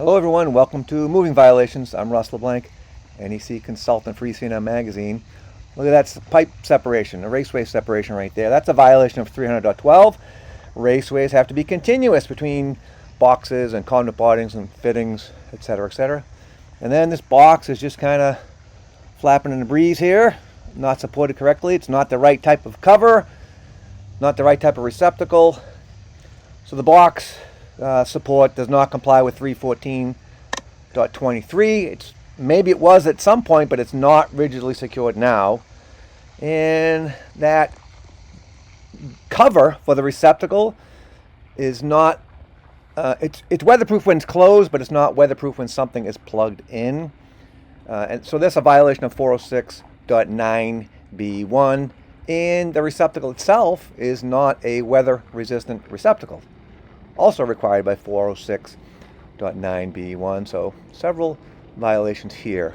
Hello everyone, welcome to Moving Violations. I'm Russ LeBlanc, NEC consultant for ECNM Magazine. Look at that pipe separation, a raceway separation right there. That's a violation of 300.12. Raceways have to be continuous between boxes and conduit boardings and fittings, etc., etc. And then this box is just kind of flapping in the breeze here, not supported correctly. It's not the right type of cover, not the right type of receptacle. So the box support does not comply with 314.23. Maybe it was at some point, but it's not rigidly secured now. And that cover for the receptacle is not, it's weatherproof when it's closed, but it's not weatherproof when something is plugged in. And so that's a violation of 406.9B1. And the receptacle itself is not a weather-resistant receptacle, also required by 406.9B1. So several violations here.